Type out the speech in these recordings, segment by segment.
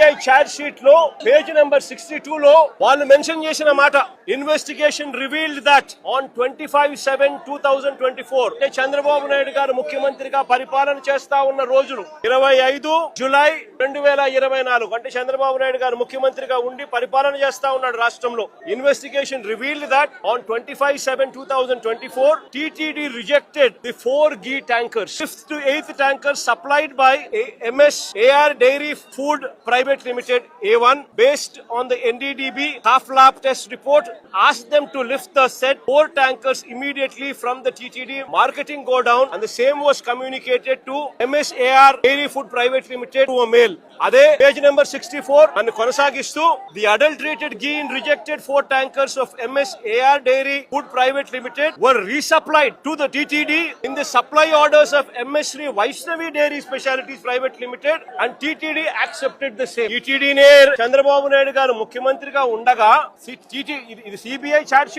CBI charge sheet లో page number 62 లో వాళ్ళు మెన్షన్ చేసిన మాట, ఇన్వెస్టిగేషన్ రివీల్డ్ దట్ ఆన్ 25/7/2024 అంటే చంద్రబాబు నాయుడు గారు ముఖ్యమంత్రిగా పరిపాలన చేస్తా ఉన్న రోజులు 25 జూలై 2024 అంటే చంద్రబాబు నాయుడు గారు ముఖ్యమంత్రిగా ఉండి పరిపాలన చేస్తా ఉన్నాడు రాష్ట్రంలో. Investigation revealed that on 25/7/2024 TTD rejected the 4 ghee tankers, 5th to 8th tankers supplied by MS AR Dairy Food Private Limited A1 based on the NDDB half lab test report asked them to lift the said 4 tankers immediately from the TTD marketing godown, and the same was communicated to MS AR Dairy Food Private Limited to a mail. అదే page number 64 అని కొనసాగిస్తూ the adulterated ghee in rejected 4 tankers of MS AR Dairy Food Private Limited were resupplied to the TTD in the supply orders of MS Sri Vaishnavi Dairy Specialities Private Limited, and TTD accepted the same. TTD నే చంద్రబాబు నాయుడు గారు ముఖ్యమంత్రిగా ఉండగా ఇది CBI charge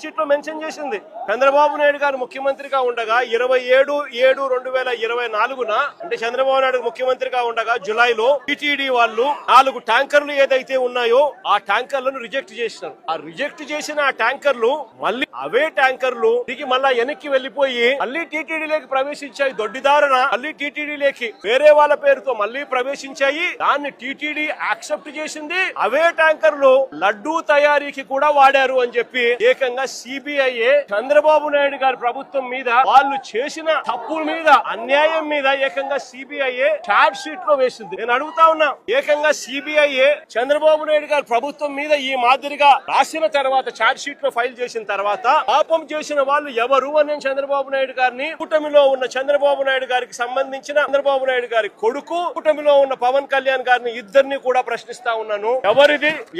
sheet లో mention చేసింది. చంద్రబాబు నాయుడు గారు ముఖ్యమంత్రిగా ఉండగా 27/7/2024 అంటే చంద్రబాబు నాయుడు ముఖ్యమంత్రిగా ఉండగా జులైలో టిటిడి వాళ్ళు 4 ట్యాంకర్లు ఏదైతే ఉన్నాయో ఆ ట్యాంకర్లను రిజెక్ట్ చేసినారు. ఆ రిజెక్ట్ చేసిన ఆ ట్యాంకర్లు మళ్ళీ అవే ట్యాంకర్లు దిగి మళ్ళా వెనక్కి వెళ్లిపోయి మళ్ళీ టీటీడీలోకి ప్రవేశించాయి. దొడ్డిదారన మళ్ళీ టీటీడీలోకి వేరే వాళ్ళ పేరుతో మళ్ళీ ప్రవేశించాయి. దాన్ని టీటీడీ యాక్సెప్ట్ చేసింది. అవే ట్యాంకర్లు లడ్డూ తయారీకి కూడా వాడారు అని చెప్పి ఏకంగా సిబిఐ చంద్రబాబు నాయుడు గారి ప్రభుత్వం మీద వాళ్ళు చేసిన తప్పుల మీద అన్యాయం మీద ఏకంగా సిబిఐ ఛార్జ్ షీట్ లో వేసింది. నేను అడుగుతా ఉన్నా, ఏకంగా సిబిఐ చంద్రబాబు నాయుడు గారి ప్రభుత్వం మీద ఈ మాదిరిగా రాసిన తర్వాత ఛార్జ్ షీట్ లో ఫైల్ చేసిన తర్వాత పాపం చేసిన వాళ్ళు ఎవరు అని చంద్రబాబు నాయుడు గారిని, కూటమిలో ఉన్న చంద్రబాబు నాయుడు గారికి సంబంధించిన చంద్రబాబు నాయుడు గారి కొడుకు, కూటమిలో ఉన్న పవన్ కళ్యాణ్ గారిని ఇద్దరిని కూడా ప్రశ్నిస్తా ఉన్నాను.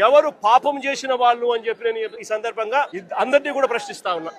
ఎవరు పాపం చేసిన వాళ్ళు అని చెప్పి నేను ఈ సందర్భంగా అందరినీ కూడా ప్రశ్నిస్తా ఉన్నా.